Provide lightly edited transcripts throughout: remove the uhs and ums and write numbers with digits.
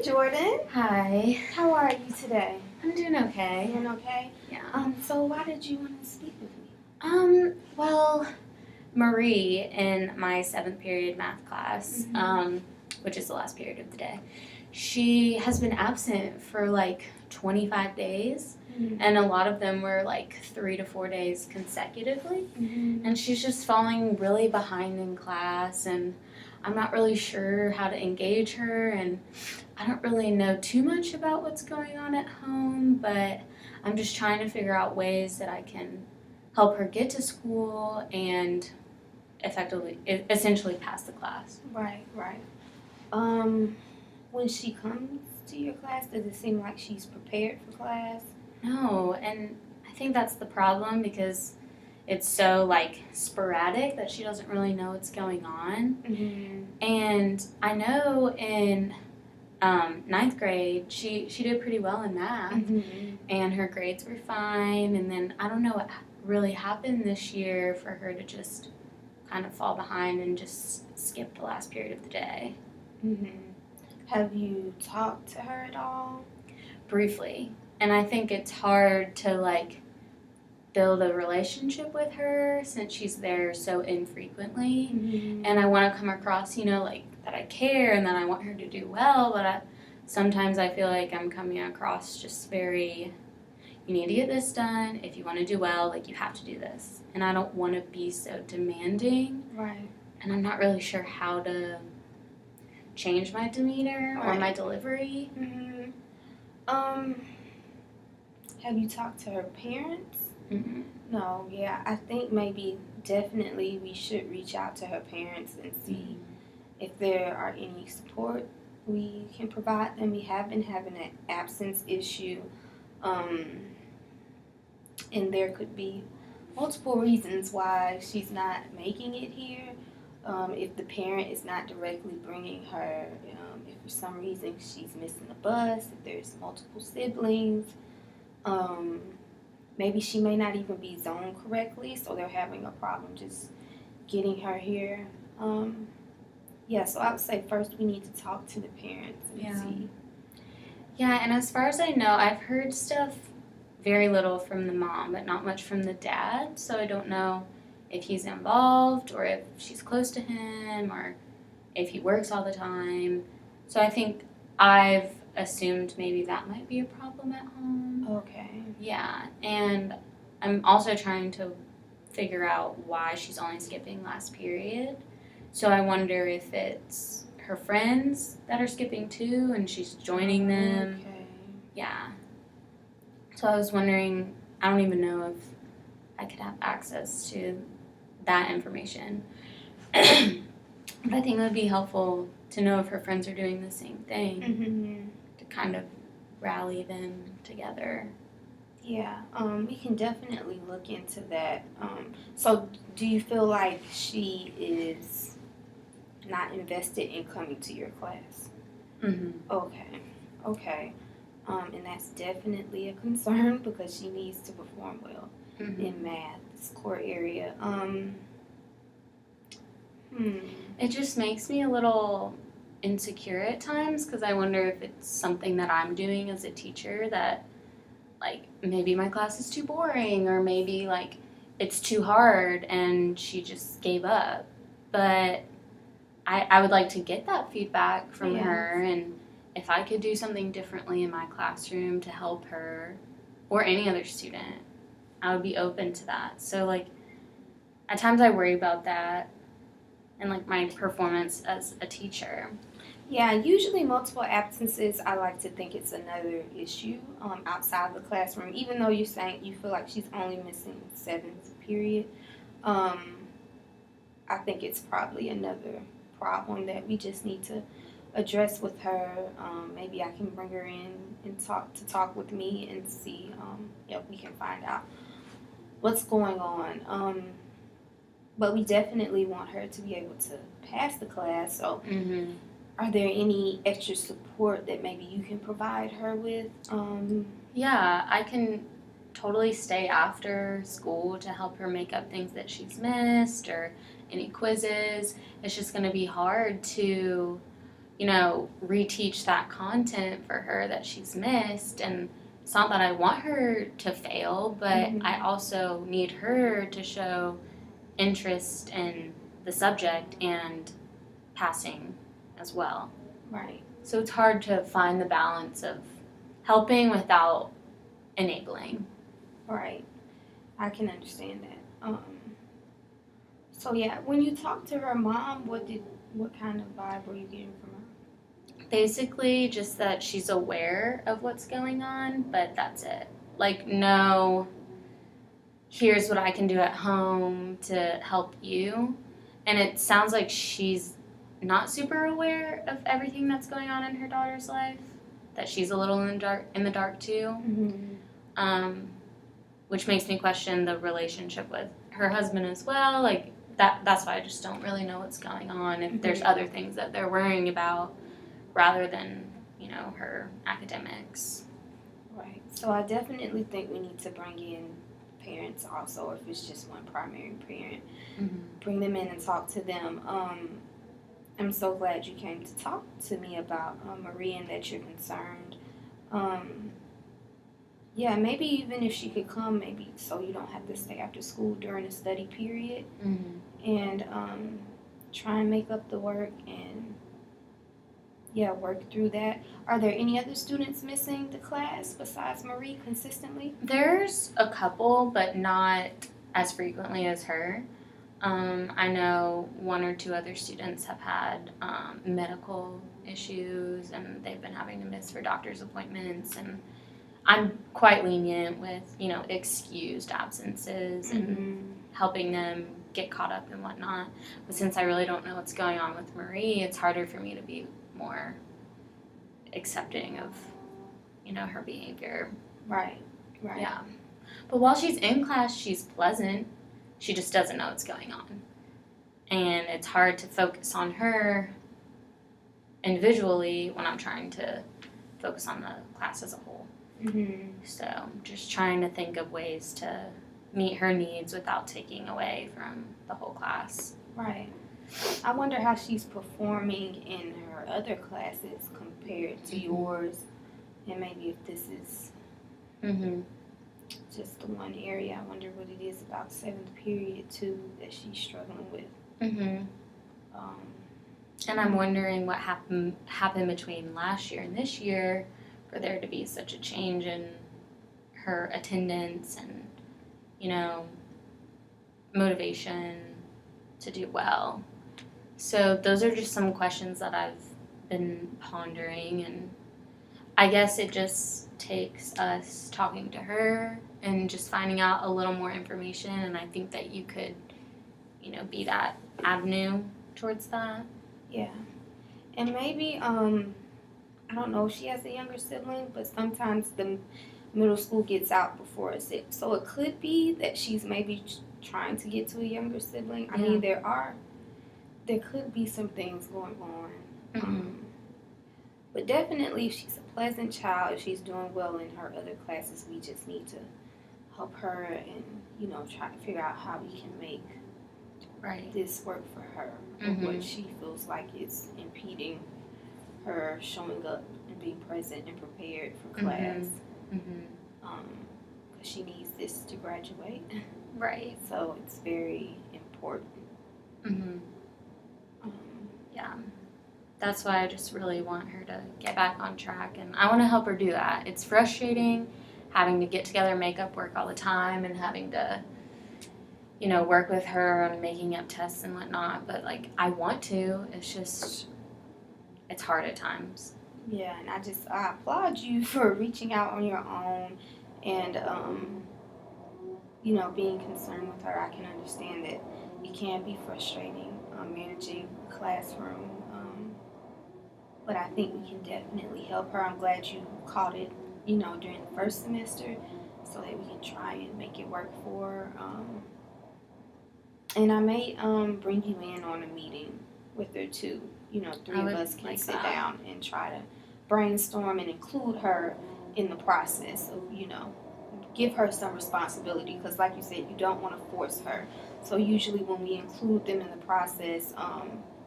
Jordan. Hi. How are you today? I'm doing okay. Doing okay? Yeah. So why did you want to speak with me? Well, Marie in my 7th period math class, which is the last period of the day, she has been absent for like 25 days, and a lot of them were like 3 to 4 days consecutively, and she's just falling really behind in class, and I'm not really sure how to engage her, and I don't really know too much about what's going on at home, but I'm just trying to figure out ways that I can help her get to school and essentially pass the class. Right. When she comes to your class, does it seem like she's prepared for class? No, and I think that's the problem because it's so like sporadic that she doesn't really know what's going on. And I know in 9th grade she did pretty well in math, and her grades were fine. And then I don't know what really happened this year for her to just kind of fall behind and just skip the last period of the day. Have you talked to her at all? Briefly. And I think it's hard to like build a relationship with her since she's there so infrequently. And I want to come across, like that I care and that I want her to do well, but sometimes I feel like I'm coming across just very, you need to get this done. If you want to do well, like you have to do this. And I don't want to be so demanding. Right. And I'm not really sure how to change my demeanor or my delivery. Have you talked to her parents? No, yeah. I think definitely we should reach out to her parents and see if there are any support we can provide them. We have been having an absence issue, and there could be multiple reasons why she's not making it here. If the parent is not directly bringing her, if for some reason she's missing the bus, if there's multiple siblings, maybe she may not even be zoned correctly, so they're having a problem just getting her here. So I would say first we need to talk to the parents and see. Yeah, and as far as I know, I've heard stuff very little from the mom, but not much from the dad, so I don't know if he's involved or if she's close to him or if he works all the time. So I think I've assumed maybe that might be a problem at home. Okay. Yeah, and I'm also trying to figure out why she's only skipping last period. So I wonder if it's her friends that are skipping too and she's joining them. Okay. Yeah. So I was wondering, I don't even know if I could have access to that information. But I think it would be helpful to know if her friends are doing the same thing to kind of rally them together. Yeah, we can definitely look into that. So do you feel like she is not invested in coming to your class? Okay. And that's definitely a concern because she needs to perform well in math, this core area. It just makes me a little insecure at times because I wonder if it's something that I'm doing as a teacher that, like, maybe my class is too boring or maybe, like, it's too hard and she just gave up. But I would like to get that feedback from her, and if I could do something differently in my classroom to help her or any other student, I would be open to that. So, like, at times I worry about that and, like, my performance as a teacher. Yeah, usually multiple absences, I like to think it's another issue outside the classroom. Even though you're saying you feel like she's only missing 7th period, I think it's probably another problem that we just need to address with her. Maybe I can bring her in and talk with me and see if we can find out what's going on. But we definitely want her to be able to pass the class. So are there any extra support that maybe you can provide her with? Yeah, I can totally stay after school to help her make up things that she's missed or any quizzes. It's just going to be hard to, reteach that content for her that she's missed. And it's not that I want her to fail, but I also need her to show interest in the subject and passing as well. Right. So it's hard to find the balance of helping without enabling. Right. I can understand that. So yeah, when you talked to her mom, what kind of vibe were you getting from her? Basically, just that she's aware of what's going on, but that's it. Like, no, here's what I can do at home to help you. And it sounds like she's not super aware of everything that's going on in her daughter's life, that she's a little in the dark too. Which makes me question the relationship with her husband as well. Like, that's why I just don't really know what's going on, if there's other things that they're worrying about rather than, her academics. Right. So I definitely think we need to bring in parents also, or if it's just one primary parent. Bring them in and talk to them. I'm so glad you came to talk to me about Marie and that you're concerned. Yeah, maybe even if she could come, maybe so you don't have to stay after school during the study period, and try and make up the work and work through that. Are there any other students missing the class besides Marie consistently? There's a couple, but not as frequently as her. I know one or two other students have had medical issues, and they've been having to miss for doctor's appointments, and I'm quite lenient with, excused absences and helping them get caught up and whatnot. But since I really don't know what's going on with Marie, it's harder for me to be more accepting of, her behavior. Right. Yeah. But while she's in class, she's pleasant. She just doesn't know what's going on. And it's hard to focus on her individually when I'm trying to focus on the class as a whole. So just trying to think of ways to meet her needs without taking away from the whole class. Right. I wonder how she's performing in her other classes compared to yours, and maybe if this is just the one area. I wonder what it is about 7th period too that she's struggling with. And I'm wondering what happened between last year and this year for there to be such a change in her attendance and, motivation to do well. So those are just some questions that I've been pondering, and I guess it just takes us talking to her and just finding out a little more information, and I think that you could, be that avenue towards that. Yeah. And maybe, I don't know if she has a younger sibling, but sometimes the middle school gets out before it's 6. So it could be that she's maybe trying to get to a younger sibling. I mean, there could be some things going on. But definitely, if she's a pleasant child, if she's doing well in her other classes, we just need to help her and, try to figure out how we can make this work for her. What she feels like is impeding her showing up and being present and prepared for class. Because she needs this to graduate. Right. So it's very important. Yeah. That's why I just really want her to get back on track, and I want to help her do that. It's frustrating having to get together makeup work all the time and having to, work with her on making up tests and whatnot, but, I want to. It's just, it's hard at times. Yeah, and I applaud you for reaching out on your own and, being concerned with her. I can understand that it can be frustrating managing a classroom, but I think we can definitely help her. I'm glad you caught it, during the first semester so that we can try and make it work for her. And I may bring you in on a meeting with her too. 3 of us can sit down and try to brainstorm and include her in the process of, give her some responsibility, because like you said, you don't want to force her. So usually when we include them in the process,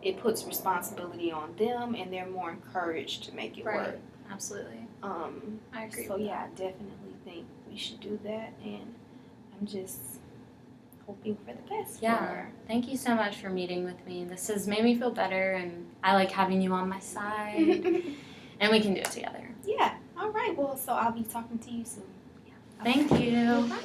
it puts responsibility on them, and they're more encouraged to make it Right. work. Absolutely. I agree. So with yeah, that. I definitely think we should do that, and I'm just hoping for the best for Yeah. her. Thank you so much for meeting with me. This has made me feel better, and I like having you on my side, and we can do it together. Yeah. All right. Well, so I'll be talking to you soon. Thank you. You're welcome.